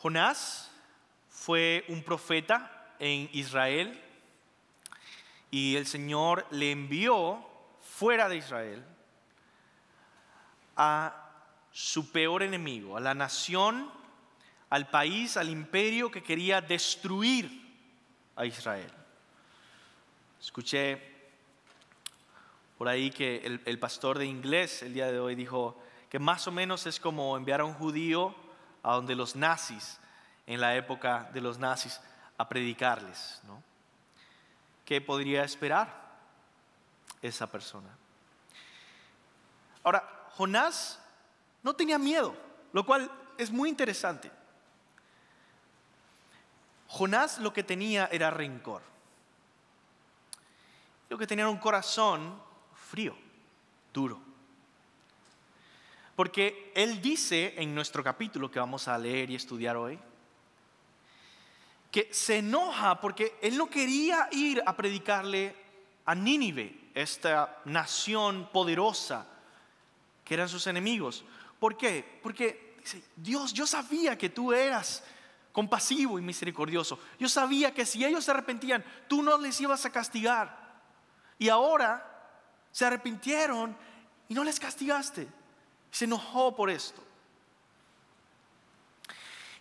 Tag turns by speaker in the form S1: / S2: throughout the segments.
S1: Jonás fue un profeta en Israel y el Señor le envió fuera de Israel a su peor enemigo, a la nación, al país, al imperio que quería destruir a Israel. Escuché por ahí que el pastor de inglés el día de hoy dijo que más o menos es como enviar a un judío a donde los nazis, en la época de los nazis, a predicarles, ¿no? ¿Qué podría esperar esa persona? Ahora, Jonás no tenía miedo, lo cual es muy interesante. Jonás lo que tenía era rencor. Lo que tenía era un corazón frío, duro. Porque él dice en nuestro capítulo que vamos a leer y estudiar hoy, que se enoja porque él no quería ir a predicarle a Nínive, esta nación poderosa que eran sus enemigos. ¿Por qué? Porque dice, Dios, yo sabía que tú eras compasivo y misericordioso. Yo sabía que si ellos se arrepentían, tú no les ibas a castigar. Y ahora se arrepintieron y no les castigaste. Se enojó por esto.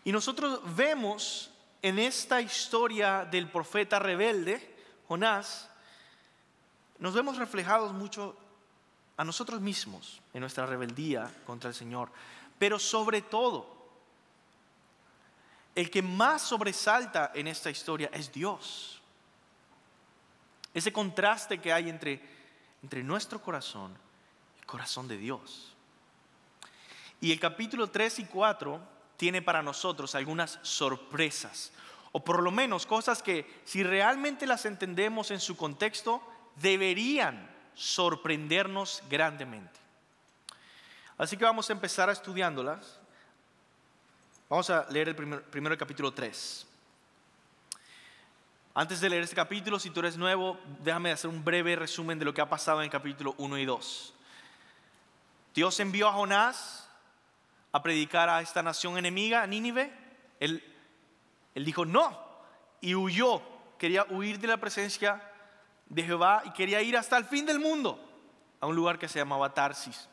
S1: Y nosotros vemos en esta historia del profeta rebelde, Jonás, nos vemos reflejados mucho a nosotros mismos en nuestra rebeldía contra el Señor. Pero sobre todo, el que más sobresalta en esta historia es Dios. Ese contraste que hay entre nuestro corazón y el corazón de Dios. Y el capítulo 3 y 4 tiene para nosotros algunas sorpresas, o por lo menos cosas que si realmente las entendemos en su contexto, deberían sorprendernos grandemente. Así que vamos a empezar estudiándolas. Vamos a leer primero el capítulo 3. Antes de leer este capítulo, si tú eres nuevo, déjame hacer un breve resumen de lo que ha pasado en el capítulo 1 y 2. Dios envió a Jonás a predicar a esta nación enemiga, a Nínive. Él dijo no y huyó. Quería huir de la presencia de Jehová y quería ir hasta el fin del mundo, a un lugar que se llamaba Tarsis.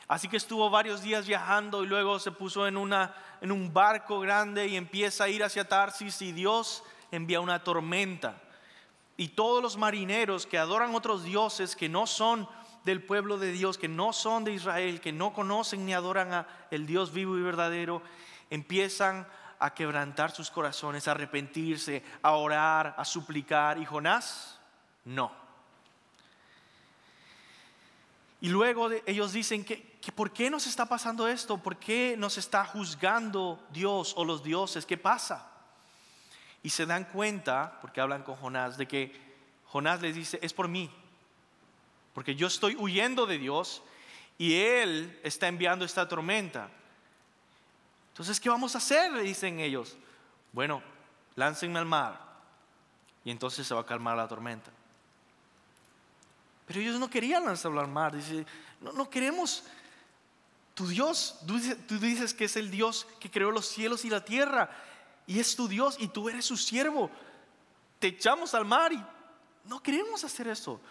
S1: Así que estuvo varios días viajando y luego se puso en un barco grande y empieza a ir hacia Tarsis, y Dios envía una tormenta. Y todos los marineros que adoran otros dioses que no son del pueblo de Dios, que no son de Israel, que no conocen ni adoran al Dios vivo y verdadero, empiezan a quebrantar sus corazones, a arrepentirse, a orar, a suplicar. Y Jonás, no. Y luego ellos dicen que ¿por qué nos está pasando esto? ¿Por qué nos está juzgando Dios o los dioses? ¿Qué pasa? Y se dan cuenta, porque hablan con Jonás, de que Jonás les dice, es por mí, porque yo estoy huyendo de Dios y Él está enviando esta tormenta. Entonces, ¿qué vamos a hacer? Le dicen ellos. Bueno, láncenme al mar y entonces se va a calmar la tormenta. Pero ellos no querían lanzarlo al mar. Dice, no queremos. Tu Dios, tú dices que es el Dios que creó los cielos y la tierra, y es tu Dios y tú eres su siervo. Te echamos al mar y no queremos hacer eso.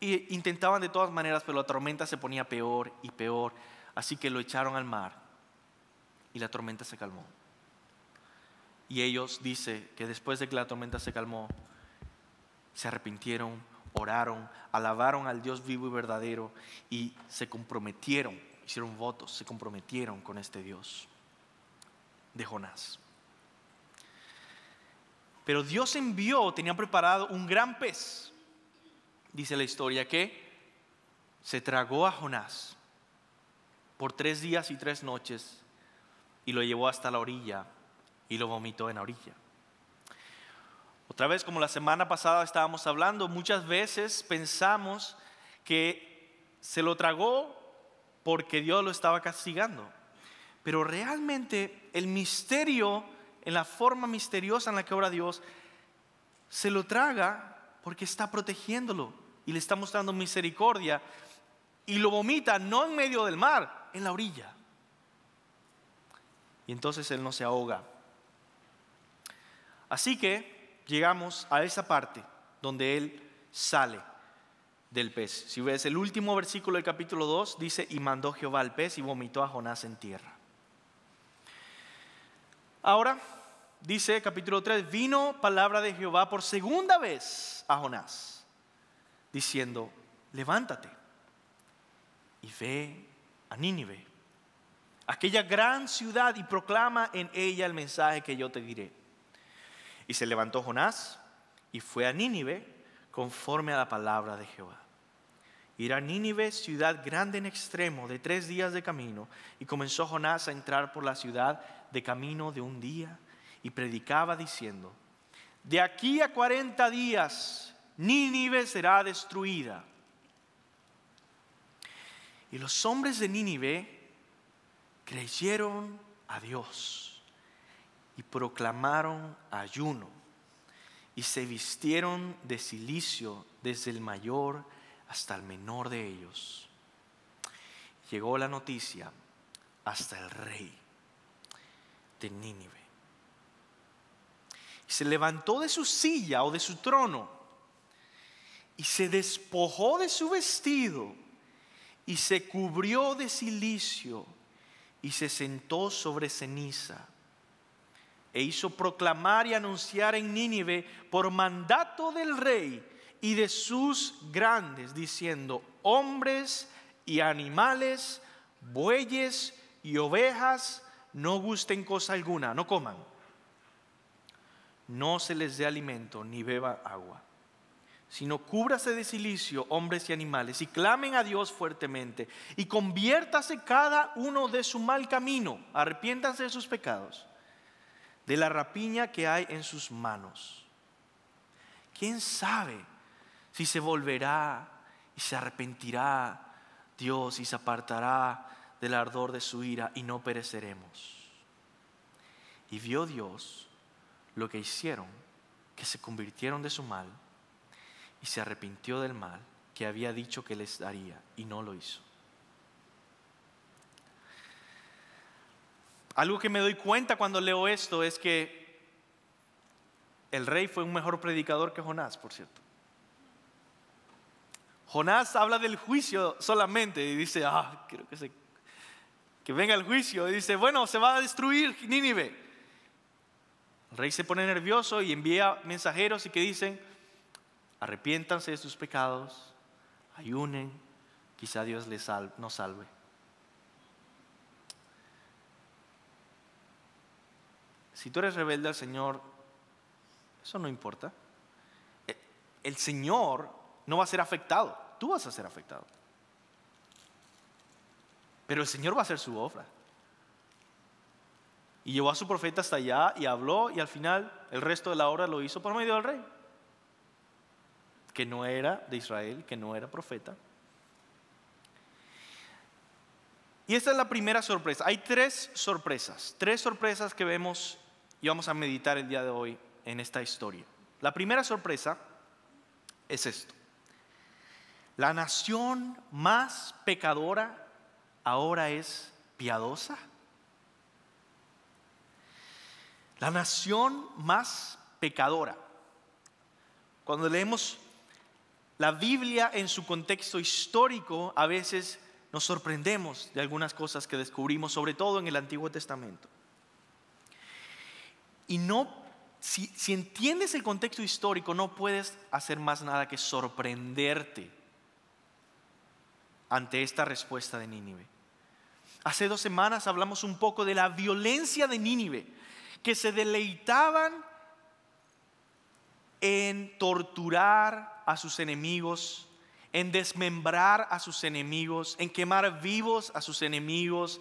S1: Y intentaban de todas maneras, pero la tormenta se ponía peor y peor. Así que lo echaron al mar y la tormenta se calmó. Y ellos, dice que después de que la tormenta se calmó, se arrepintieron, oraron, alabaron al Dios vivo y verdadero y se comprometieron, hicieron votos, se comprometieron con este Dios de Jonás. Pero Dios envió, tenía preparado un gran pez, dice la historia, que se tragó a Jonás por 3 días y 3 noches y lo llevó hasta la orilla y lo vomitó en la orilla. Otra vez, como la semana pasada estábamos hablando, muchas veces pensamos que se lo tragó porque Dios lo estaba castigando. Pero realmente el misterio, en la forma misteriosa en la que obra Dios, se lo traga porque está protegiéndolo y le está mostrando misericordia, y lo vomita no en medio del mar, en la orilla. y entonces él no se ahoga. Así que llegamos a esa parte donde él sale del pez. Si ves el último versículo del capítulo 2, dice: y mandó Jehová al pez y vomitó a Jonás en tierra. Ahora, dice capítulo 3, vino palabra de Jehová por segunda vez a Jonás, diciendo: levántate y ve a Nínive, aquella gran ciudad, y proclama en ella el mensaje que yo te diré. Y se levantó Jonás y fue a Nínive conforme a la palabra de Jehová. Y era Nínive ciudad grande en extremo, de 3 días de camino. Y comenzó Jonás a entrar por la ciudad de camino de 1 día, y predicaba diciendo: de aquí a 40 días Nínive será destruida. Y los hombres de Nínive creyeron a Dios y proclamaron ayuno, y se vistieron de cilicio desde el mayor hasta el menor de ellos. Llegó la noticia hasta el rey de Nínive. Y se levantó de su silla o de su trono, y se despojó de su vestido, y se cubrió de cilicio, y se sentó sobre ceniza. E hizo proclamar y anunciar en Nínive por mandato del rey y de sus grandes, diciendo: hombres y animales, bueyes y ovejas, no gusten cosa alguna, no coman, no se les dé alimento ni beba agua, sino cúbrase de cilicio hombres y animales, y clamen a Dios fuertemente, y conviértase cada uno de su mal camino, arrepiéntanse de sus pecados, de la rapiña que hay en sus manos. ¿Quién sabe si se volverá y se arrepentirá Dios y se apartará del ardor de su ira y no pereceremos? Y vio Dios lo que hicieron, que se convirtieron de su mal, y se arrepintió del mal que había dicho que les daría, y no lo hizo. Algo que me doy cuenta cuando leo esto es que el rey fue un mejor predicador que Jonás, por cierto. Jonás habla del juicio solamente y dice: quiero que venga el juicio. Y dice: bueno, se va a destruir Nínive. El rey se pone nervioso y envía mensajeros y que dicen: arrepiéntanse de sus pecados, ayunen, quizá Dios nos salve. Si tú eres rebelde al Señor, eso no importa. El Señor no va a ser afectado, tú vas a ser afectado. Pero el Señor va a hacer su obra. Y llevó a su profeta hasta allá y habló, y al final el resto de la obra lo hizo por medio del rey, que no era de Israel, que no era profeta. Y esta es la primera sorpresa. Hay 3 sorpresas que vemos y vamos a meditar el día de hoy en esta historia. La primera sorpresa es esto: la nación más pecadora ahora es piadosa. La nación más pecadora. Cuando leemos la Biblia en su contexto histórico, a veces nos sorprendemos de algunas cosas que descubrimos, sobre todo en el Antiguo Testamento. Y si entiendes el contexto histórico, no puedes hacer más nada que sorprenderte ante esta respuesta de Nínive. Hace 2 semanas hablamos un poco de la violencia de Nínive, que se deleitaban en torturar a sus enemigos, en desmembrar a sus enemigos, en quemar vivos a sus enemigos,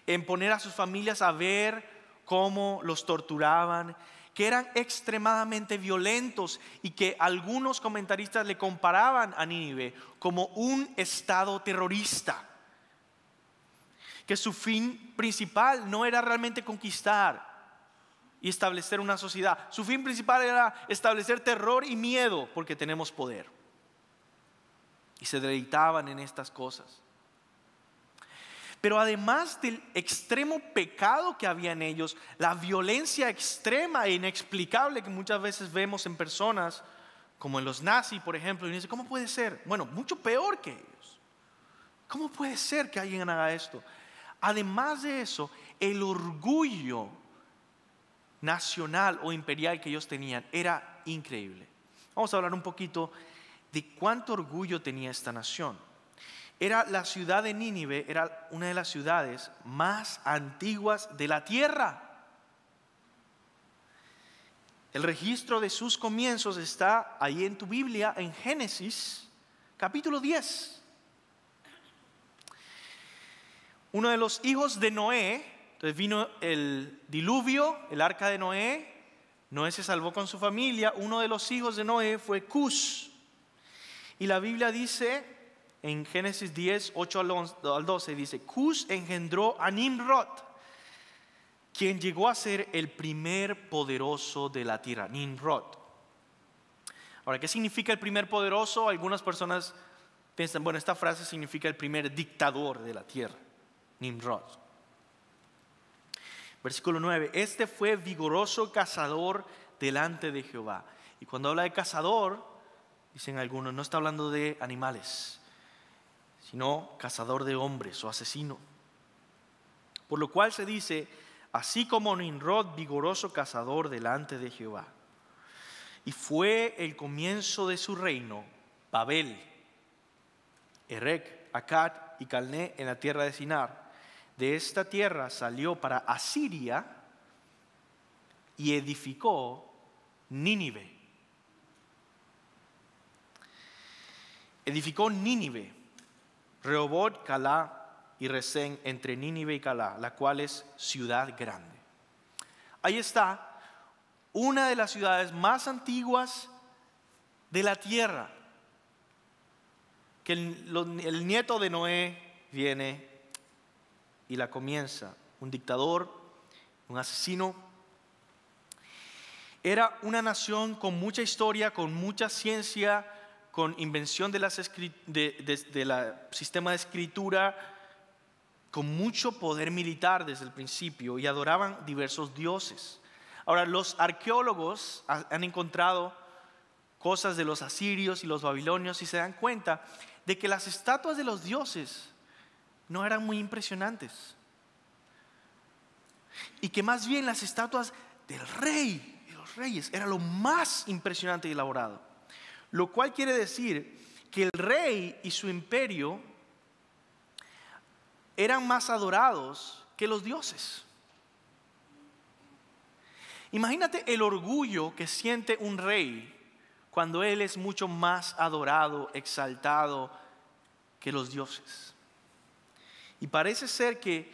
S1: en poner a sus familias a ver cómo los torturaban, que eran extremadamente violentos, y que algunos comentaristas le comparaban a Nínive como un estado terrorista, que su fin principal no era realmente conquistar y establecer una sociedad. Su fin principal era establecer terror y miedo porque tenemos poder. Y se deleitaban en estas cosas. Pero además del extremo pecado que había en ellos, la violencia extrema e inexplicable que muchas veces vemos en personas, como en los nazis, por ejemplo, y uno dice, ¿cómo puede ser? Bueno, mucho peor que ellos. ¿Cómo puede ser que alguien haga esto? Además de eso, el orgullo nacional o imperial que ellos tenían era increíble. Vamos a hablar un poquito de cuánto orgullo tenía esta nación. Era la ciudad de Nínive, era una de las ciudades más antiguas de la tierra. El registro de sus comienzos está ahí en tu Biblia, en Génesis, capítulo 10. Uno de los hijos de Noé, entonces vino el diluvio, el arca de Noé. Noé se salvó con su familia. Uno de los hijos de Noé fue Cus. Y la Biblia dice en Génesis 10, 8 al 12, dice, Cus engendró a Nimrod, quien llegó a ser el primer poderoso de la tierra, Nimrod. Ahora, ¿qué significa el primer poderoso? Algunas personas piensan, bueno, esta frase significa el primer dictador de la tierra, Nimrod. Versículo 9, este fue vigoroso cazador delante de Jehová. Y cuando habla de cazador, dicen algunos, no está hablando de animales, sino cazador de hombres o asesino. Por lo cual se dice, así como Nimrod, vigoroso cazador delante de Jehová. Y fue el comienzo de su reino, Babel, Erec, Akkad y Calné en la tierra de Sinar. De esta tierra salió para Asiria y edificó Nínive. Edificó Nínive, Rehobot, Calá y Resén, entre Nínive y Calá, la cual es ciudad grande. Ahí está una de las ciudades más antiguas de la tierra, que el nieto de Noé viene y la comienza. Un dictador, un asesino. Era una nación con mucha historia, con mucha ciencia, con invención de la sistema de escritura, con mucho poder militar desde el principio, y adoraban diversos dioses. Ahora, los arqueólogos han encontrado cosas de los asirios y los babilonios y se dan cuenta de que las estatuas de los dioses no eran muy impresionantes, y que más bien las estatuas del rey, de los reyes, era lo más impresionante y elaborado. Lo cual quiere decir que el rey y su imperio eran más adorados que los dioses. Imagínate el orgullo que siente un rey cuando él es mucho más adorado, exaltado que los dioses. Y parece ser que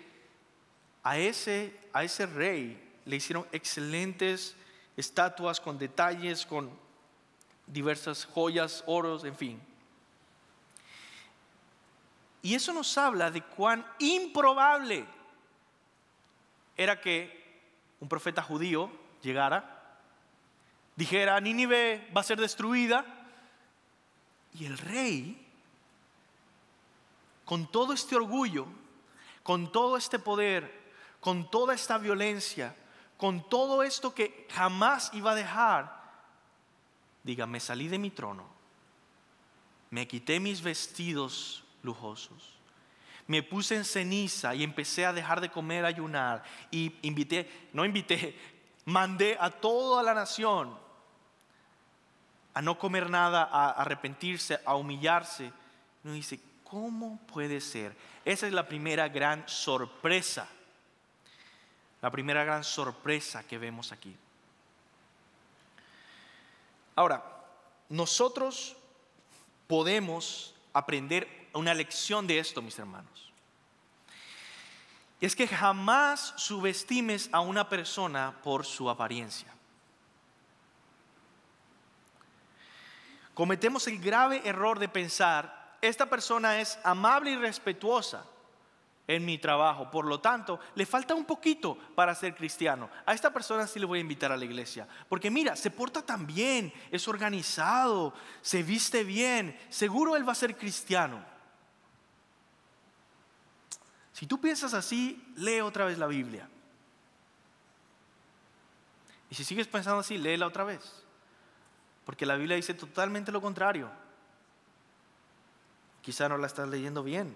S1: a ese rey le hicieron excelentes estatuas con detalles, con diversas joyas, oros, en fin. Y eso nos habla de cuán improbable era que un profeta judío llegara, dijera, Nínive va a ser destruida, y el rey, con todo este orgullo, con todo este poder, con toda esta violencia, con todo esto que jamás iba a dejar, diga, me salí de mi trono, me quité mis vestidos lujosos, me puse en ceniza y empecé a dejar de comer, ayunar, y mandé a toda la nación a no comer nada, a arrepentirse, a humillarse. Uno dice, ¿cómo puede ser? Esa es la primera gran sorpresa. La primera gran sorpresa que vemos aquí. Ahora, nosotros podemos aprender una lección de esto, mis hermanos. Y es que jamás subestimes a una persona por su apariencia. Cometemos el grave error de pensar, esta persona es amable y respetuosa en mi trabajo, por lo tanto, le falta un poquito para ser cristiano. A esta persona sí le voy a invitar a la iglesia, porque mira, se porta tan bien, es organizado, se viste bien, seguro él va a ser cristiano. Si tú piensas así, lee otra vez la Biblia. Y si sigues pensando así, léela otra vez. Porque la Biblia dice totalmente lo contrario. Quizá no la estás leyendo bien.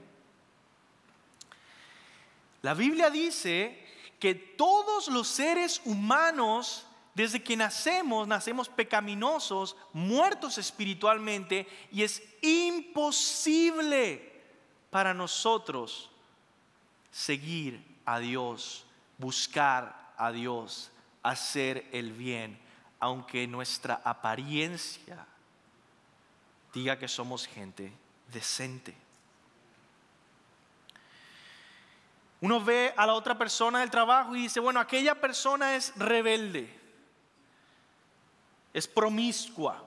S1: La Biblia dice que todos los seres humanos, desde que nacemos pecaminosos, muertos espiritualmente, y es imposible para nosotros seguir a Dios, buscar a Dios, hacer el bien, aunque nuestra apariencia diga que somos gente decente. Uno ve a la otra persona del trabajo y dice, bueno, aquella persona es rebelde, es promiscua,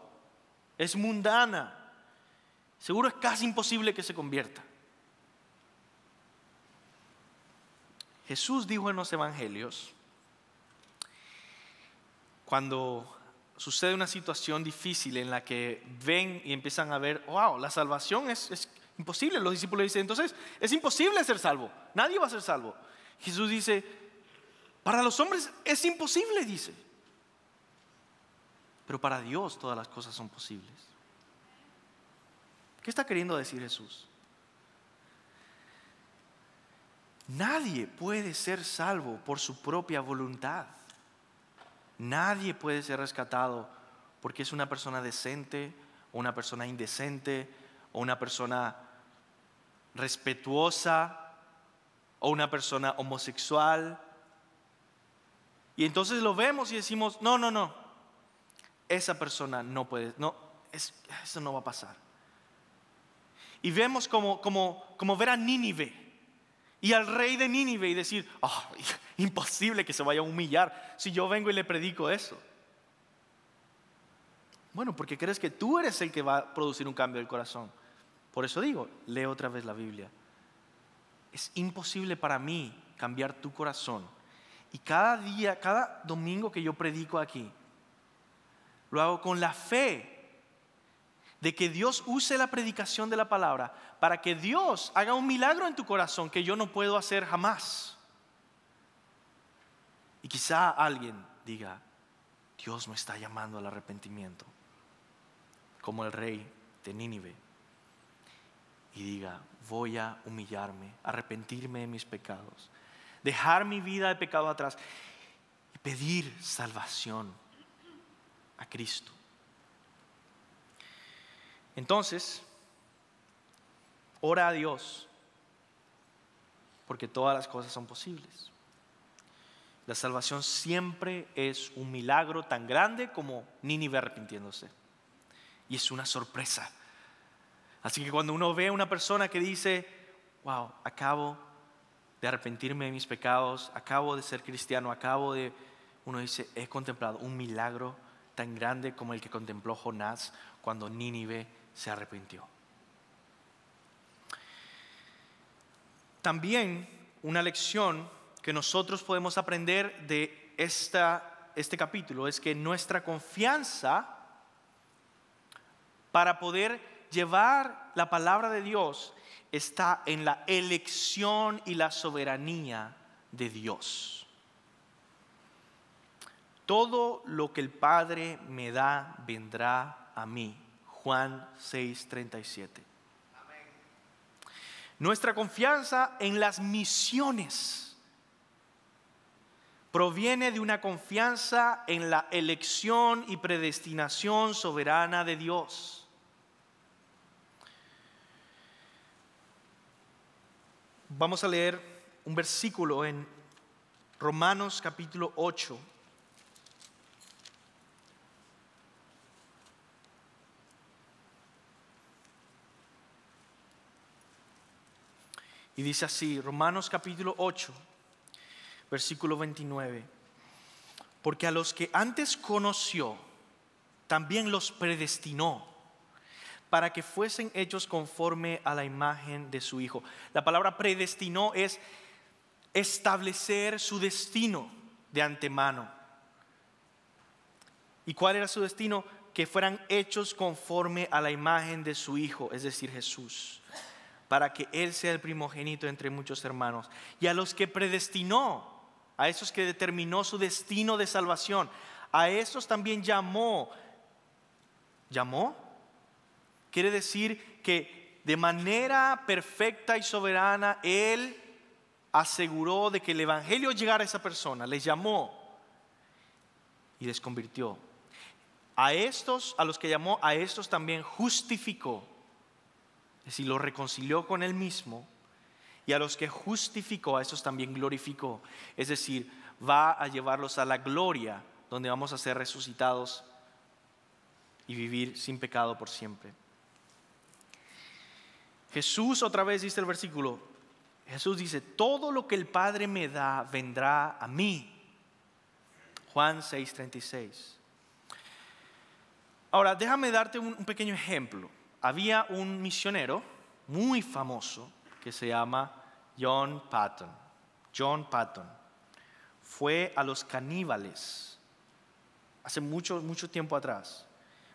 S1: es mundana, seguro es casi imposible que se convierta. Jesús dijo en los evangelios, cuando sucede una situación difícil en la que ven y empiezan a ver, wow, la salvación es imposible. Los discípulos dicen, entonces es imposible ser salvo, nadie va a ser salvo. Jesús dice, para los hombres es imposible, dice, pero para Dios todas las cosas son posibles. ¿Qué está queriendo decir Jesús? Nadie puede ser salvo por su propia voluntad. Nadie puede ser rescatado porque es una persona decente o una persona indecente o una persona respetuosa o una persona homosexual. Y entonces lo vemos y decimos, no, esa persona no puede, eso no va a pasar. Y vemos como ver a Nínive y al rey de Nínive y decir, imposible que se vaya a humillar si yo vengo y le predico eso. Bueno, porque crees que tú eres el que va a producir un cambio del corazón. Por eso digo, lee otra vez la Biblia. Es imposible para mí cambiar tu corazón. Y cada día, cada domingo que yo predico aquí, lo hago con la fe de que Dios use la predicación de la palabra para que Dios haga un milagro en tu corazón que yo no puedo hacer jamás. Y quizá alguien diga, Dios me está llamando al arrepentimiento, como el rey de Nínive, y diga, voy a humillarme, arrepentirme de mis pecados, dejar mi vida de pecado atrás y pedir salvación a Cristo. Entonces, ora a Dios, porque todas las cosas son posibles. La salvación siempre es un milagro tan grande como Nínive arrepintiéndose. Y es una sorpresa. Así que cuando uno ve a una persona que dice, wow, acabo de arrepentirme de mis pecados, acabo de ser cristiano, uno dice, he contemplado un milagro tan grande como el que contempló Jonás cuando Nínive se arrepintió. También una lección que nosotros podemos aprender de este capítulo es que nuestra confianza para poder llevar la palabra de Dios está en la elección y la soberanía de Dios. Todo lo que el Padre me da vendrá a mí. Juan 6:37. Nuestra confianza en las misiones proviene de una confianza en la elección y predestinación soberana de Dios. Vamos a leer un versículo en Romanos capítulo 8. Y dice así, Romanos capítulo 8, versículo 29. Porque a los que antes conoció, también los predestinó para que fuesen hechos conforme a la imagen de su Hijo. La palabra predestinó es establecer su destino de antemano. ¿Y cuál era su destino? Que fueran hechos conforme a la imagen de su Hijo, es decir, Jesús. para que Él sea el primogénito entre muchos hermanos. Y a los que predestinó, a esos que determinó su destino de salvación, a esos también llamó. ¿Llamó? Quiere decir que de manera perfecta y soberana Él aseguró de que el evangelio llegara a esa persona, les llamó y les convirtió. A estos, a los que llamó, a estos también justificó, es decir, los reconcilió con Él mismo, y a los que justificó, a estos también glorificó, es decir, va a llevarlos a la gloria, donde vamos a ser resucitados y vivir sin pecado por siempre. Jesús, otra vez dice el versículo, Jesús dice, todo lo que el Padre me da vendrá a mí. Juan 6:36. Ahora, déjame darte un pequeño ejemplo. Había un misionero muy famoso que se llama John Patton. John Patton fue a los caníbales hace mucho tiempo atrás,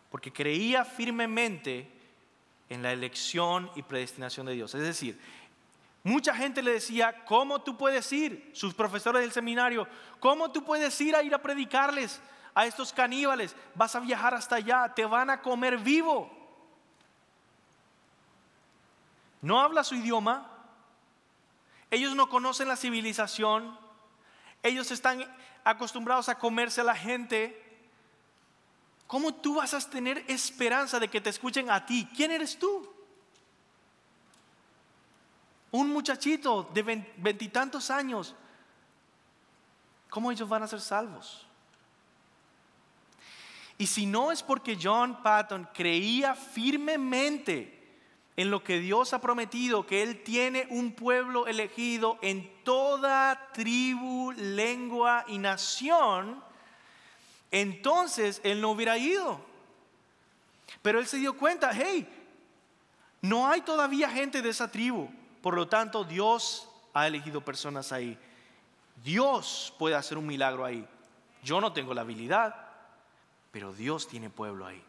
S1: porque creía firmemente en la elección y predestinación de Dios. Es decir, mucha gente le decía, ¿cómo tú puedes ir? Sus profesores del seminario, ¿cómo tú puedes ir a predicarles a estos caníbales? Vas a viajar hasta allá, te van a comer vivo. No habla su idioma, ellos no conocen la civilización, ellos están acostumbrados a comerse a la gente. ¿Cómo tú vas a tener esperanza de que te escuchen a ti? ¿Quién eres tú? Un muchachito de 20 y tantos años. ¿Cómo ellos van a ser salvos? Y si no es porque John Patton creía firmemente en lo que Dios ha prometido, que Él tiene un pueblo elegido en toda tribu, lengua y nación, entonces Él no hubiera ido. Pero Él se dio cuenta, hey, no hay todavía gente de esa tribu, por lo tanto Dios ha elegido personas ahí. Dios puede hacer un milagro ahí. Yo no tengo la habilidad, pero Dios tiene pueblo ahí.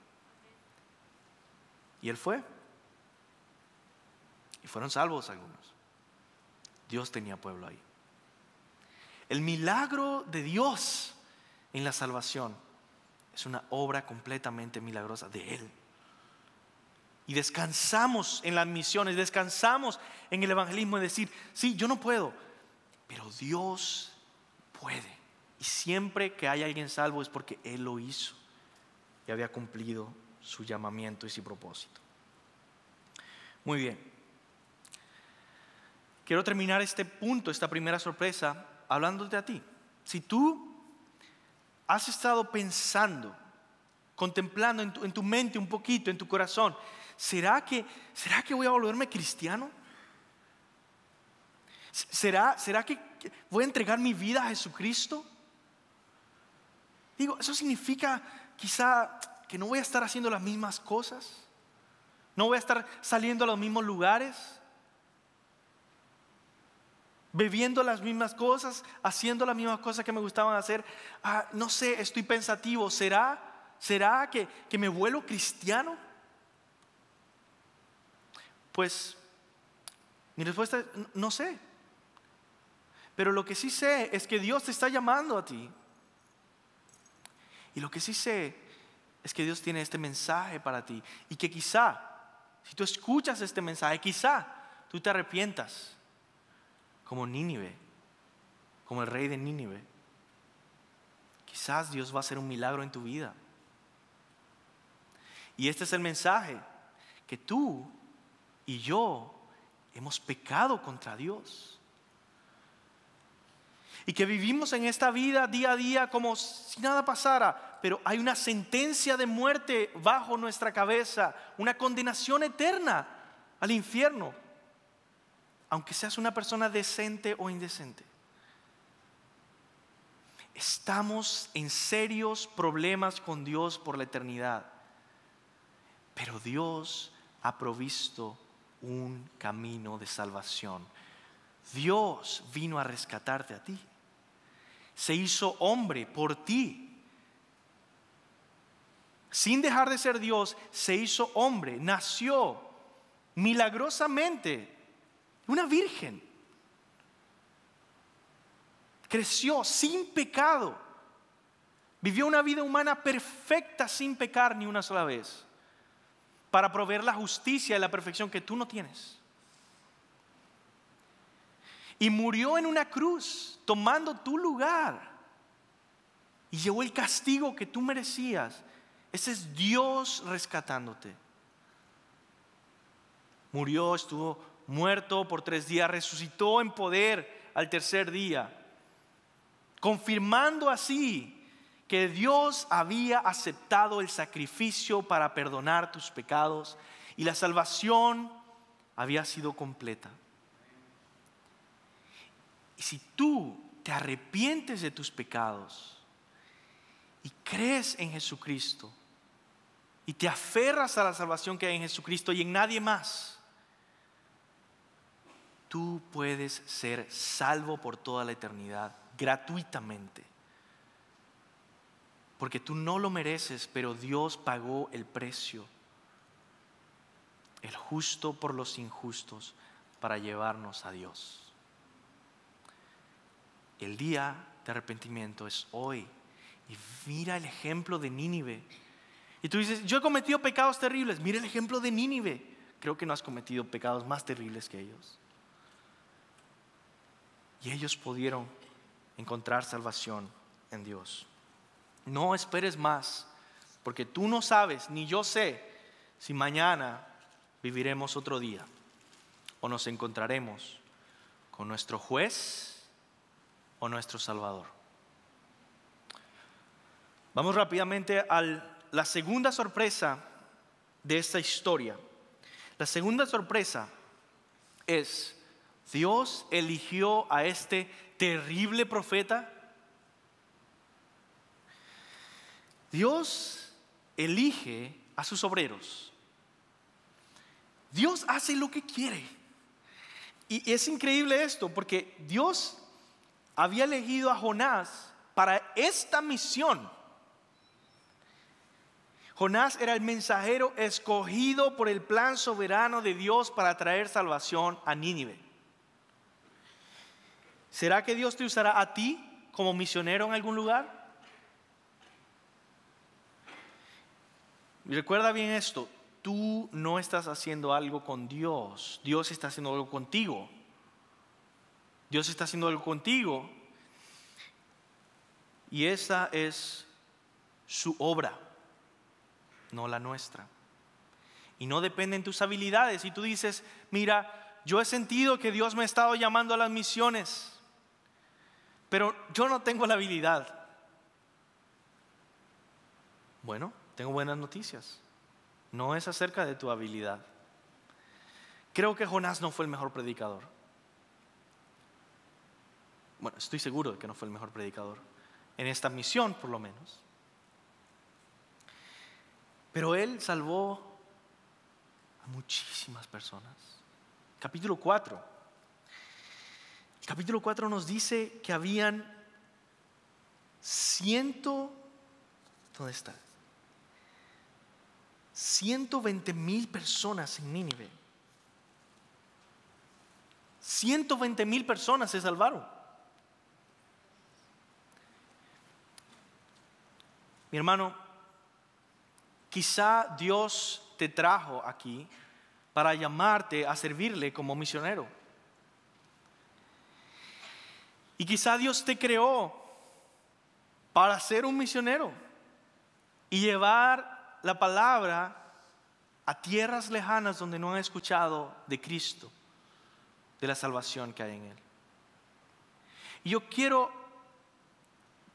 S1: Y Él fue. Y fueron salvos algunos. Dios tenía pueblo ahí. El milagro de Dios en la salvación es una obra completamente milagrosa de Él. Y descansamos en las misiones, descansamos en el evangelismo de decir, sí, yo no puedo, pero Dios puede. Y siempre que hay alguien salvo es porque Él lo hizo y había cumplido su llamamiento y su propósito. Muy bien. Quiero terminar este punto, esta primera sorpresa, hablándote a ti. Si tú has estado pensando, contemplando en tu mente un poquito, en tu corazón, ¿será que voy a volverme cristiano? ¿Será que voy a entregar mi vida a Jesucristo? Digo, eso significa quizá que no voy a estar haciendo las mismas cosas, no voy a estar saliendo a los mismos lugares, bebiendo las mismas cosas, haciendo las mismas cosas que me gustaban hacer. No sé, estoy pensativo. ¿Será que me vuelvo cristiano? Pues mi respuesta es no sé. Pero lo que sí sé es que Dios te está llamando a ti. Y lo que sí sé es que Dios tiene este mensaje para ti. Y que quizá, si tú escuchas este mensaje, quizá tú te arrepientas. Como Nínive, como el rey de Nínive. Quizás Dios va a hacer un milagro en tu vida. Y este es el mensaje, que tú y yo hemos pecado contra Dios. Y que vivimos en esta vida día a día como si nada pasara, pero hay una sentencia de muerte bajo nuestra cabeza, una condenación eterna al infierno. Aunque seas una persona decente o indecente. Estamos en serios problemas con Dios por la eternidad. Pero Dios ha provisto un camino de salvación. Dios vino a rescatarte a ti. Se hizo hombre por ti. Sin dejar de ser Dios, se hizo hombre, nació milagrosamente, una virgen. Creció sin pecado. Vivió una vida humana perfecta sin pecar ni una sola vez, para proveer la justicia y la perfección que tú no tienes. Y murió en una cruz, tomando tu lugar. Y llevó el castigo que tú merecías. Ese es Dios rescatándote. Murió, estuvo muerto por 3 días, resucitó en poder al tercer día, confirmando así que Dios había aceptado el sacrificio para perdonar tus pecados y la salvación había sido completa. Y si tú te arrepientes de tus pecados y crees en Jesucristo y te aferras a la salvación que hay en Jesucristo y en nadie más, tú puedes ser salvo por toda la eternidad gratuitamente. Porque tú no lo mereces, pero Dios pagó el precio, el justo por los injustos, para llevarnos a Dios. El día de arrepentimiento es hoy. Y mira el ejemplo de Nínive. Y tú dices, yo he cometido pecados terribles. Mira el ejemplo de Nínive. Creo que no has cometido pecados más terribles que ellos. Y ellos pudieron encontrar salvación en Dios. No esperes más, porque tú no sabes, ni yo sé, si mañana viviremos otro día o nos encontraremos con nuestro juez o nuestro Salvador. Vamos rápidamente a la segunda sorpresa de esta historia. La segunda sorpresa es: Dios eligió a este terrible profeta. Dios elige a sus obreros. Dios hace lo que quiere. Y es increíble esto, porque Dios había elegido a Jonás para esta misión. Jonás era el mensajero escogido por el plan soberano de Dios para traer salvación a Nínive. ¿Será que Dios te usará a ti como misionero en algún lugar? Y recuerda bien esto: tú no estás haciendo algo con Dios, Dios está haciendo algo contigo. Dios está haciendo algo contigo, y esa es su obra, no la nuestra. Y no depende en tus habilidades. Y tú dices, mira, yo he sentido que Dios me ha estado llamando a las misiones, pero yo no tengo la habilidad. Bueno, tengo buenas noticias. No es acerca de tu habilidad. Creo que Jonás no fue el mejor predicador. Bueno, estoy seguro de que no fue el mejor predicador en esta misión, por lo menos. Pero él salvó a muchísimas personas. Capítulo 4. El capítulo 4 nos dice que habían 120,000 personas en Nínive. 120,000 personas se salvaron. Mi hermano, quizá Dios te trajo aquí para llamarte a servirle como misionero. Y quizá Dios te creó para ser un misionero y llevar la palabra a tierras lejanas donde no han escuchado de Cristo, de la salvación que hay en Él. Y yo quiero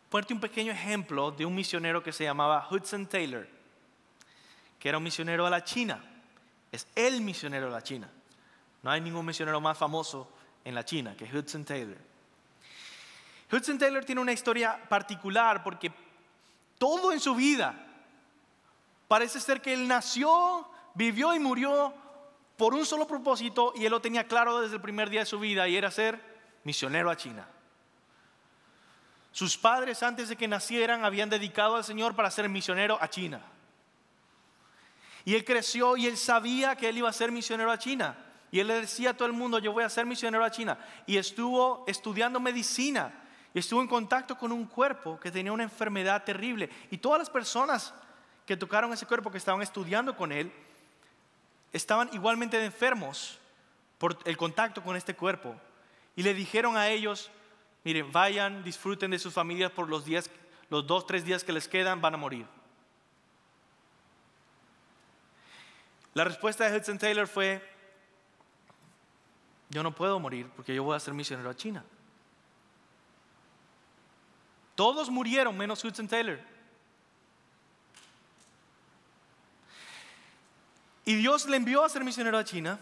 S1: ponerte un pequeño ejemplo de un misionero que se llamaba Hudson Taylor, que era un misionero a la China. Es el misionero a la China. No hay ningún misionero más famoso en la China que Hudson Taylor. Hudson Taylor tiene una historia particular porque todo en su vida parece ser que él nació, vivió y murió por un solo propósito, y él lo tenía claro desde el primer día de su vida, y era ser misionero a China. Sus padres, antes de que nacieran, habían dedicado al Señor para ser misionero a China. Y él creció y él sabía que él iba a ser misionero a China. Y él le decía a todo el mundo, yo voy a ser misionero a China. Y estuvo estudiando medicina. Y estuvo en contacto con un cuerpo que tenía una enfermedad terrible. Y todas las personas que tocaron ese cuerpo, que estaban estudiando con él, estaban igualmente enfermos por el contacto con este cuerpo. Y le dijeron a ellos, miren, vayan, disfruten de sus familias por los 2-3 días que les quedan, van a morir. La respuesta de Hudson Taylor fue, yo no puedo morir porque yo voy a ser misionero a China. Todos murieron menos Hudson Taylor. Y Dios le envió a ser misionero a China.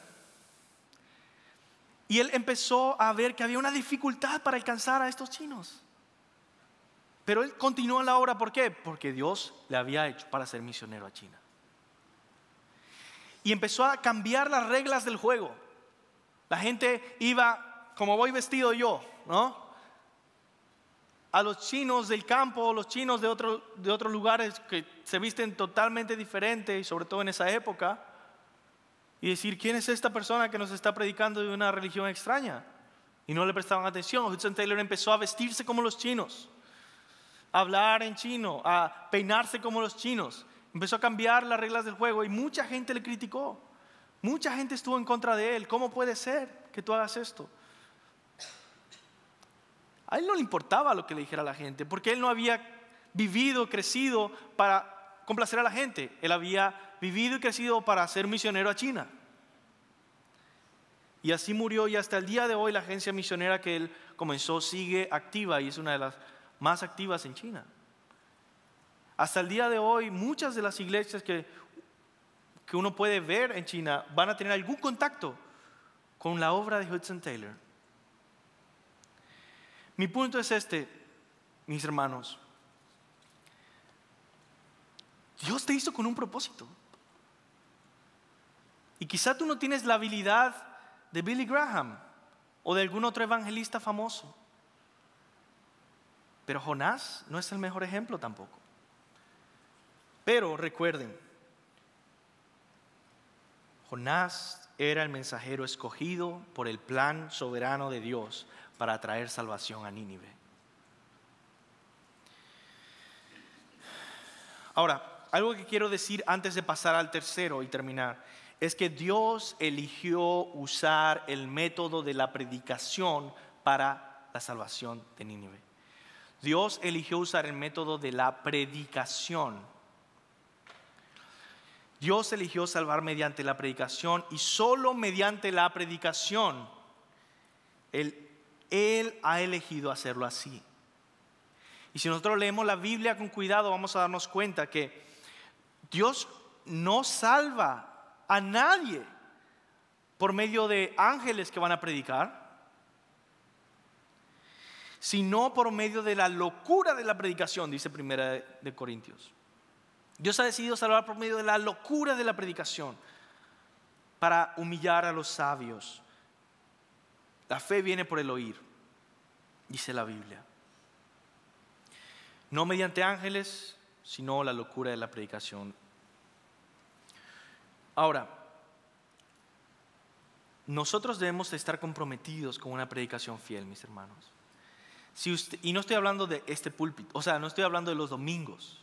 S1: Y él empezó a ver que había una dificultad para alcanzar a estos chinos. Pero él continuó en la obra, ¿por qué? Porque Dios le había hecho para ser misionero a China. Y empezó a cambiar las reglas del juego. La gente iba como voy vestido yo, ¿no? A los chinos del campo, los chinos de otros lugares que se visten totalmente diferente, y sobre todo en esa época, y decir, ¿quién es esta persona que nos está predicando de una religión extraña? Y no le prestaban atención. Hudson Taylor empezó a vestirse como los chinos, a hablar en chino, a peinarse como los chinos. Empezó a cambiar las reglas del juego y mucha gente le criticó. Mucha gente estuvo en contra de él. ¿Cómo puede ser que tú hagas esto? A él no le importaba lo que le dijera la gente, porque él no había vivido, crecido para complacer a la gente. Él había vivido y crecido para ser misionero a China. Y así murió, y hasta el día de hoy la agencia misionera que él comenzó sigue activa y es una de las más activas en China. Hasta el día de hoy muchas de las iglesias que uno puede ver en China van a tener algún contacto con la obra de Hudson Taylor. Mi punto es este, mis hermanos. Dios te hizo con un propósito. Y quizá tú no tienes la habilidad de Billy Graham o de algún otro evangelista famoso. Pero Jonás no es el mejor ejemplo tampoco. Pero recuerden, Jonás era el mensajero escogido por el plan soberano de Dios para traer salvación a Nínive. Ahora, algo que quiero decir antes de pasar al tercero y terminar, es que Dios eligió usar el método de la predicación para la salvación de Nínive. Dios eligió usar el método de la predicación. Dios eligió salvar mediante la predicación y solo mediante la predicación Él ha elegido hacerlo así. Y si nosotros leemos la Biblia con cuidado, vamos a darnos cuenta que Dios no salva a nadie por medio de ángeles que van a predicar, sino por medio de la locura de la predicación, dice 1 de Corintios. Dios ha decidido salvar por medio de la locura de la predicación para humillar a los sabios. La fe viene por el oír, dice la Biblia. No mediante ángeles, sino la locura de la predicación. Ahora, nosotros debemos estar comprometidos con una predicación fiel, mis hermanos. Y no estoy hablando de este púlpito, o sea, no estoy hablando de los domingos.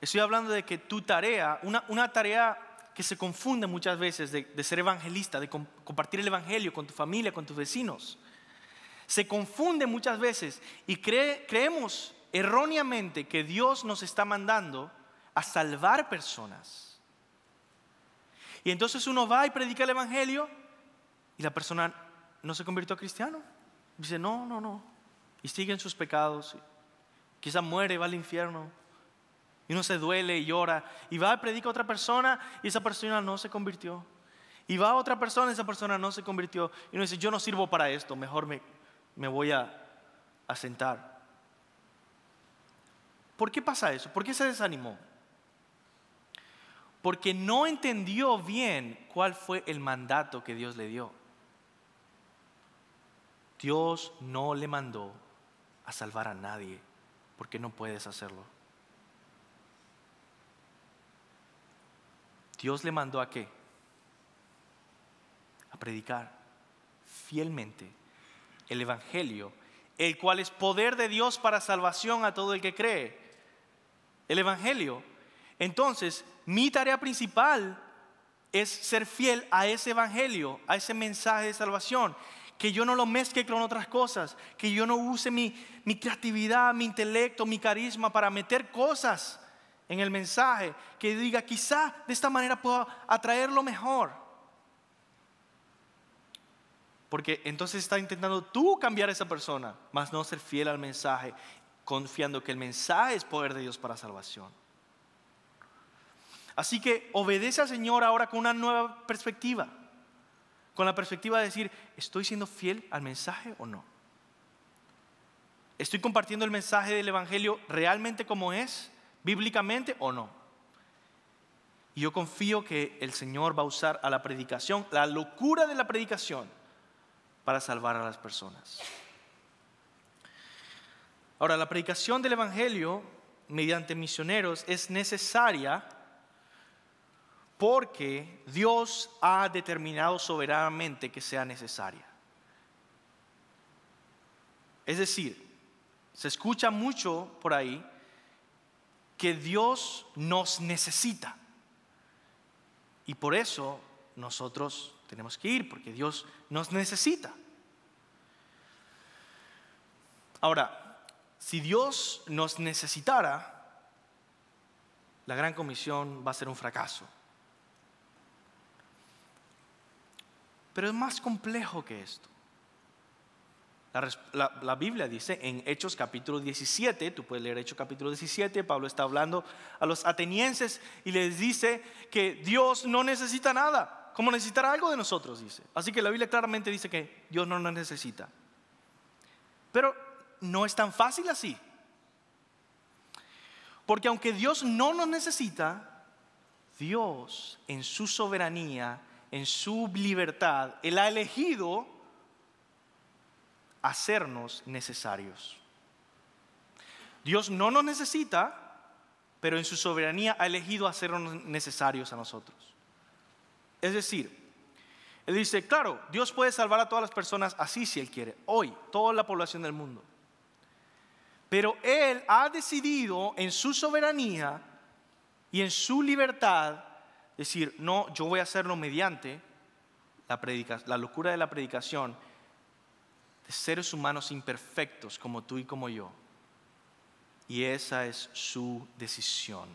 S1: Estoy hablando de que tu tarea, una tarea que se confunde muchas veces de ser evangelista, de compartir el evangelio con tu familia, con tus vecinos. Se confunde muchas veces y creemos erróneamente que Dios nos está mandando a salvar personas. Y entonces uno va y predica el evangelio y la persona no se convirtió a cristiano. Dice no. Y sigue en sus pecados. Quizá muere, va al infierno. Y uno se duele y llora. Y va y predica a otra persona y esa persona no se convirtió. Y va a otra persona y esa persona no se convirtió. Y uno dice, yo no sirvo para esto, mejor me voy a sentar. ¿Por qué pasa eso? ¿Por qué se desanimó? Porque no entendió bien cuál fue el mandato que Dios le dio. Dios no le mandó a salvar a nadie, porque no puedes hacerlo. Dios le mandó ¿a qué? A predicar fielmente el Evangelio, el cual es poder de Dios para salvación a todo el que cree. El Evangelio. Entonces, mi tarea principal es ser fiel a ese Evangelio, a ese mensaje de salvación. Que yo no lo mezcle con otras cosas, que yo no use mi creatividad, mi intelecto, mi carisma para meter cosas en el mensaje, que diga quizá de esta manera puedo atraerlo mejor. Porque entonces está intentando tú cambiar a esa persona, mas no ser fiel al mensaje, confiando que el mensaje es poder de Dios para salvación. Así que obedece al Señor ahora con una nueva perspectiva. Con la perspectiva de decir, ¿estoy siendo fiel al mensaje o no? ¿Estoy compartiendo el mensaje del Evangelio realmente como es, bíblicamente o no? Y yo confío que el Señor va a usar a la predicación, la locura de la predicación, para salvar a las personas. Ahora, la predicación del Evangelio mediante misioneros es necesaria porque Dios ha determinado soberanamente que sea necesaria. Es decir, se escucha mucho por ahí que Dios nos necesita. Y por eso nosotros tenemos que ir, porque Dios nos necesita. Ahora, si Dios nos necesitara, la Gran Comisión va a ser un fracaso. Pero es más complejo que esto. La Biblia dice en Hechos capítulo 17, tú puedes leer Hechos capítulo 17, Pablo está hablando a los atenienses y les dice que Dios no necesita nada, como necesitará algo de nosotros, dice. Así que la Biblia claramente dice que Dios no nos necesita. Pero no es tan fácil así. Porque aunque Dios no nos necesita, Dios en su soberanía, en su libertad, Él ha elegido hacernos necesarios. Dios no nos necesita, pero en su soberanía ha elegido hacernos necesarios a nosotros. Es decir, Él dice, claro, Dios puede salvar a todas las personas así si Él quiere, hoy, toda la población del mundo. Pero Él ha decidido en su soberanía y en su libertad decir, no, yo voy a hacerlo mediante la locura de la predicación de seres humanos imperfectos como tú y como yo. Y esa es su decisión.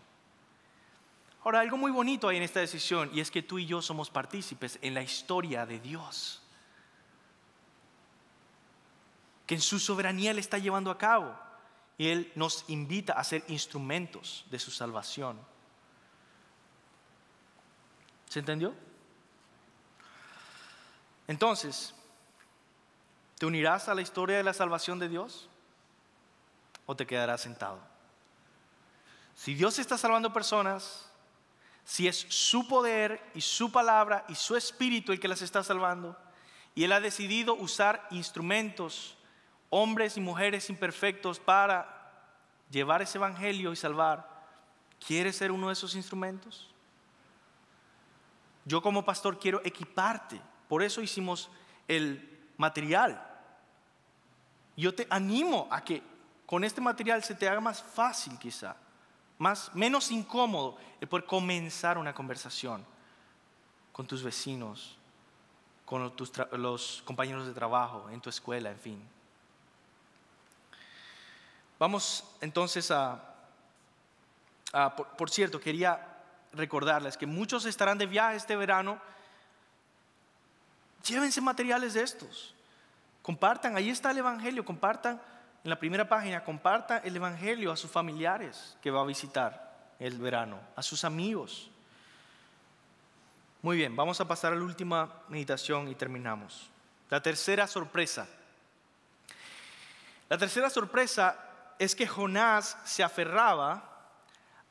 S1: Ahora, algo muy bonito hay en esta decisión, y es que tú y yo somos partícipes en la historia de Dios, que en su soberanía Él está llevando a cabo, y Él nos invita a ser instrumentos de su salvación. ¿Se entendió? Entonces, ¿te unirás a la historia de la salvación de Dios o te quedarás sentado? Si Dios está salvando personas, si es su poder y su palabra y su espíritu el que las está salvando, y Él ha decidido usar instrumentos, hombres y mujeres imperfectos para llevar ese evangelio y salvar, ¿quieres ser uno de esos instrumentos? Yo como pastor quiero equiparte, por eso hicimos el material. Yo te animo a que con este material se te haga más fácil quizá, menos incómodo el poder comenzar una conversación con tus vecinos, con los compañeros de trabajo, en tu escuela, en fin. Vamos entonces por cierto, quería recordarles que muchos estarán de viaje este verano. Llévense materiales de estos. Compartan, ahí está el evangelio, compartan en la primera página, compartan el evangelio a sus familiares que va a visitar el verano, a sus amigos. Muy bien, vamos a pasar a la última meditación y terminamos. La tercera sorpresa. La tercera sorpresa es que Jonás se aferraba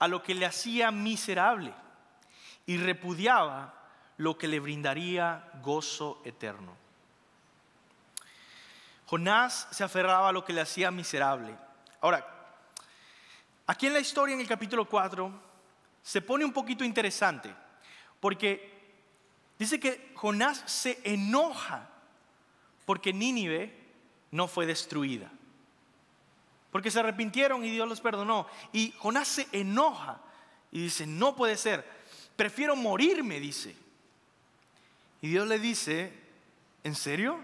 S1: a lo que le hacía miserable y repudiaba lo que le brindaría gozo eterno. Jonás se aferraba a lo que le hacía miserable. Ahora, aquí en la historia, en el capítulo 4, se pone un poquito interesante, Porque dice que Jonás se enoja porque Nínive no fue destruida. Porque se arrepintieron y Dios los perdonó. Y Jonás se enoja y dice, no puede ser, prefiero morirme, dice. Y Dios le dice, ¿en serio?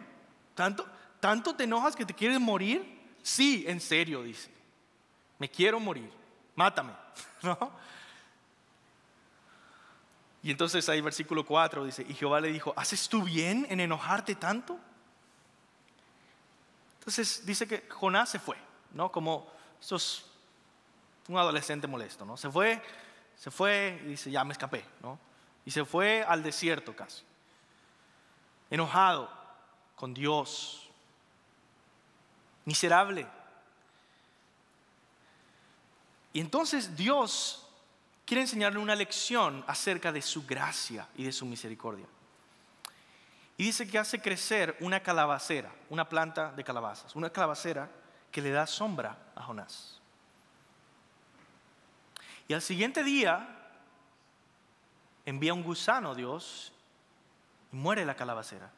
S1: ¿Tanto te enojas que te quieres morir? Sí, en serio, dice. Me quiero morir, mátame, ¿no? Y entonces ahí versículo 4 dice, y Jehová le dijo, ¿haces tú bien en enojarte tanto? Entonces dice que Jonás se fue, ¿no? Como esto es un adolescente molesto, ¿no? Se fue y dice, ya me escapé, ¿no? Y se fue al desierto casi, enojado con Dios, miserable. Y entonces Dios quiere enseñarle una lección acerca de su gracia y de su misericordia. Y dice que hace crecer una calabacera, una planta de calabazas, una calabacera que le da sombra a Jonás. Y al siguiente día envía un gusano a Dios y muere la calabacera.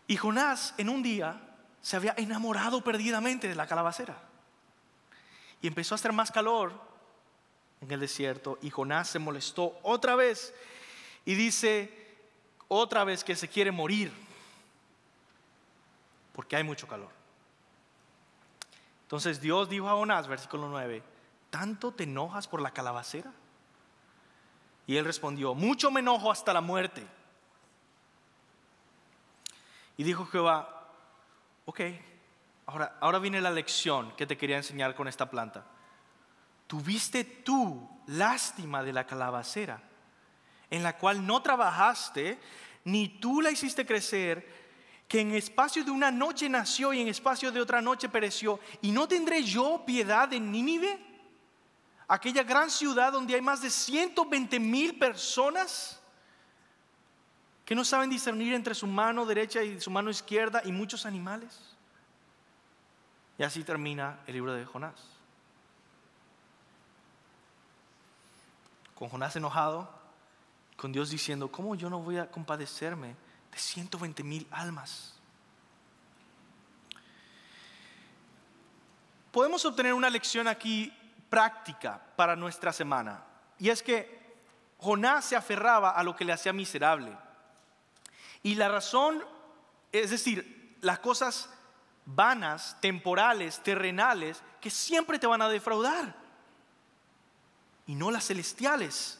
S1: Y Jonás en un día se había enamorado perdidamente de la calabacera. Y empezó a hacer más calor en el desierto y Jonás se molestó otra vez y dice otra vez que se quiere morir porque hay mucho calor. Entonces Dios dijo a Jonás, versículo 9, ¿tanto te enojas por la calabacera? Y él respondió, mucho me enojo hasta la muerte. Y dijo Jehová, ok, ahora viene la lección que te quería enseñar con esta planta. ¿Tuviste tú lástima de la calabacera, en la cual no trabajaste, ni tú la hiciste crecer, que en espacio de una noche nació y en espacio de otra noche pereció? ¿Y no tendré yo piedad de Nínive, aquella gran ciudad donde hay más de 120,000 personas que no saben discernir entre su mano derecha y su mano izquierda, y muchos animales? Y así termina el libro de Jonás. Con Jonás enojado, con Dios diciendo, ¿cómo yo no voy a compadecerme de 120,000 almas? Podemos obtener una lección aquí práctica para nuestra semana. Y es que Jonás se aferraba a lo que le hacía miserable. Y la razón, es decir, las cosas vanas, temporales, terrenales, que siempre te van a defraudar, y no las celestiales.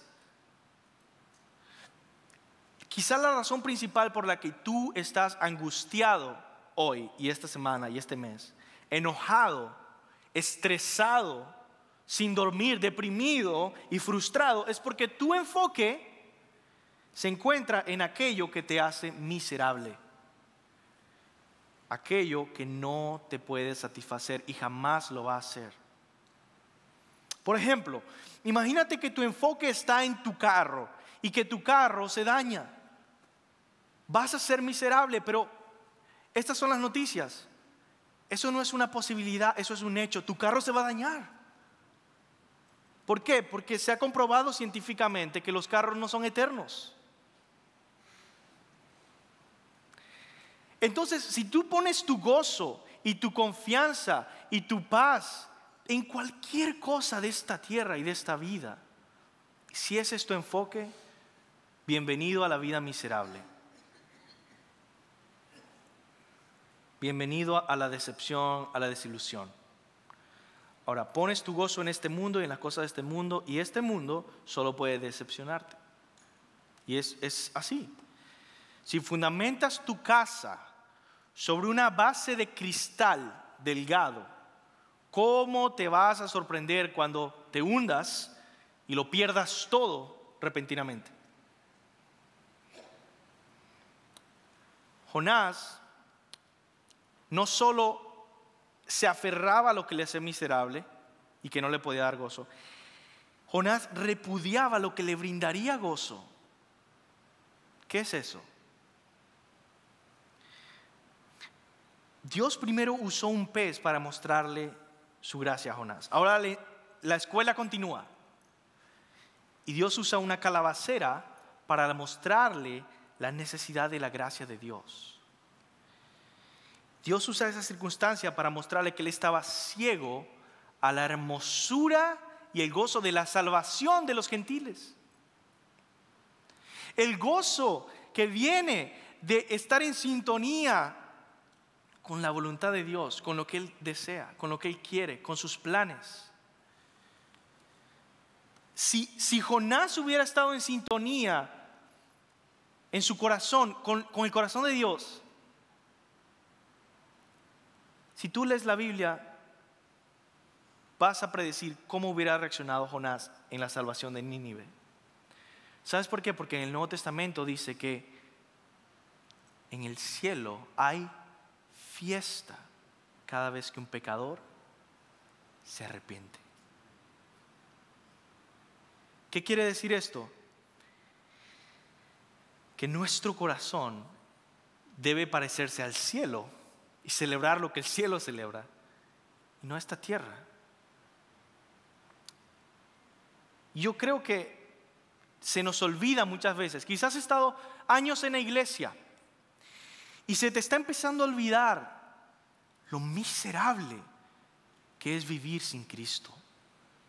S1: Quizá la razón principal por la que tú estás angustiado hoy y esta semana y este mes, enojado, estresado, sin dormir, deprimido y frustrado, es porque tu enfoque se encuentra en aquello que te hace miserable, aquello que no te puede satisfacer y jamás lo va a hacer. Por ejemplo, imagínate que tu enfoque está en tu carro y que tu carro se daña. Vas a ser miserable, pero estas son las noticias. Eso no es una posibilidad, eso es un hecho. Tu carro se va a dañar. ¿Por qué? Porque se ha comprobado científicamente que los carros no son eternos. Entonces, si tú pones tu gozo y tu confianza y tu paz en cualquier cosa de esta tierra y de esta vida, si ese es tu enfoque, bienvenido a la vida miserable. Bienvenido a la decepción, a la desilusión. Ahora, pones tu gozo en este mundo y en las cosas de este mundo, y este mundo solo puede decepcionarte. Y es así. Si fundamentas tu casa sobre una base de cristal delgado, ¿cómo te vas a sorprender cuando te hundas y lo pierdas todo repentinamente? Jonás no solo se aferraba a lo que le hacía miserable y que no le podía dar gozo, Jonás repudiaba lo que le brindaría gozo. ¿Qué es eso? Dios primero usó un pez para mostrarle su gracia a Jonás. Ahora la escuela continúa. Y Dios usa una calabacera para mostrarle la necesidad de la gracia de Dios. Dios usa esa circunstancia para mostrarle que él estaba ciego a la hermosura y el gozo de la salvación de los gentiles. El gozo que viene de estar en sintonía con la voluntad de Dios, con lo que Él desea, con lo que Él quiere, con sus planes. Si Jonás hubiera estado en sintonía en su corazón, con el corazón de Dios, si tú lees la Biblia, vas a predecir cómo hubiera reaccionado Jonás en la salvación de Nínive. ¿Sabes por qué? Porque en el Nuevo Testamento dice que en el cielo hay fiesta cada vez que un pecador se arrepiente. ¿Qué quiere decir esto? Que nuestro corazón debe parecerse al cielo y celebrar lo que el cielo celebra, y no esta tierra. Yo creo que se nos olvida muchas veces. Quizás has estado años en la iglesia y se te está empezando a olvidar lo miserable que es vivir sin Cristo,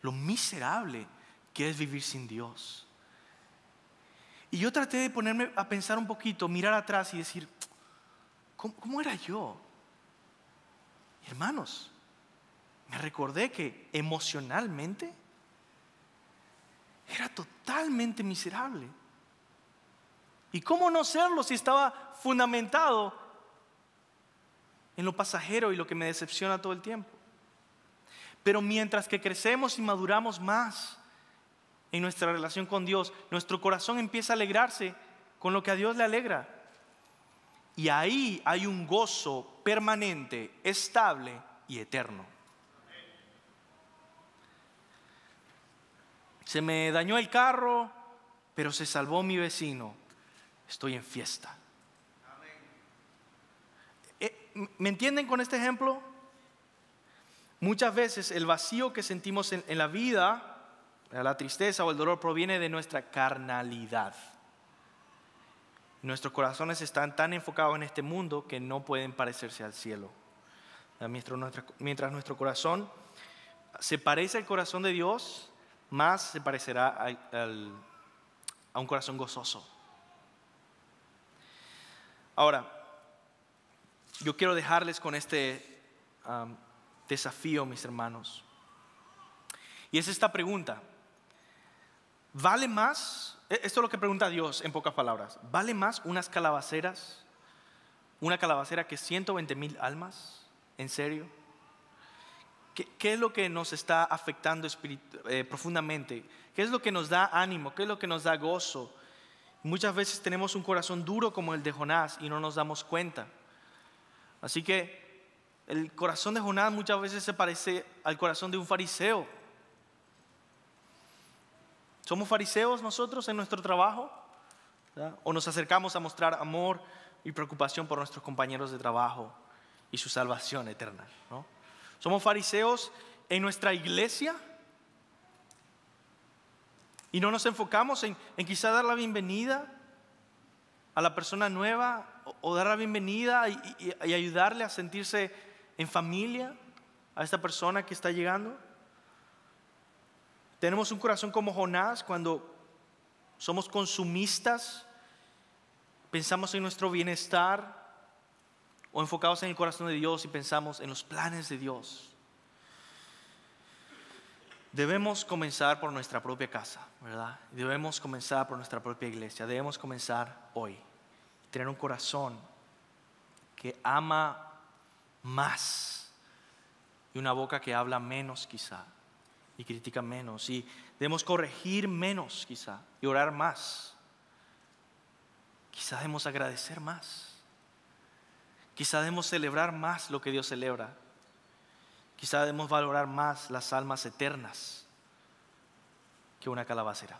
S1: lo miserable que es vivir sin Dios. Y yo traté de ponerme a pensar un poquito, mirar atrás y decir, ¿cómo era yo? Hermanos, me recordé que emocionalmente era totalmente miserable. ¿Y cómo no serlo si estaba fundamentado en lo pasajero y lo que me decepciona todo el tiempo? Pero mientras que crecemos y maduramos más en nuestra relación con Dios, nuestro corazón empieza a alegrarse con lo que a Dios le alegra. Y ahí hay un gozo permanente, estable y eterno. Se me dañó el carro, pero se salvó mi vecino. Estoy en fiesta. ¿Me entienden con este ejemplo? Muchas veces el vacío que sentimos en la vida, la tristeza o el dolor, proviene de nuestra carnalidad. Nuestros corazones están tan enfocados en este mundo que no pueden parecerse al cielo. Mientras nuestro corazón se parece al corazón de Dios, más se parecerá a un corazón gozoso. Ahora, yo quiero dejarles con este desafío, mis hermanos. Y es esta pregunta: ¿vale más? Esto es lo que pregunta Dios en pocas palabras. ¿Vale más unas calabaceras? ¿Una calabacera que 120,000 almas? ¿En serio? ¿Qué es lo que nos está afectando profundamente? ¿Qué es lo que nos da ánimo? ¿Qué es lo que nos da gozo? Muchas veces tenemos un corazón duro como el de Jonás y no nos damos cuenta. Así que el corazón de Jonás muchas veces se parece al corazón de un fariseo. ¿Somos fariseos nosotros en nuestro trabajo? ¿Verdad? ¿O nos acercamos a mostrar amor y preocupación por nuestros compañeros de trabajo y su salvación eterna, ¿no? ¿Somos fariseos en nuestra iglesia? Y no nos enfocamos en quizá dar la bienvenida a la persona nueva, o dar la bienvenida y ayudarle a sentirse en familia a esta persona que está llegando. Tenemos un corazón como Jonás cuando somos consumistas, pensamos en nuestro bienestar, o enfocados en el corazón de Dios y pensamos en los planes de Dios. Debemos comenzar por nuestra propia casa, ¿verdad? Debemos comenzar por nuestra propia iglesia. Debemos comenzar hoy. Tener un corazón que ama más y una boca que habla menos quizá y critica menos. Y debemos corregir menos quizá y orar más. Quizá debemos agradecer más. Quizá debemos celebrar más lo que Dios celebra. Quizá debemos valorar más las almas eternas que una calabacera.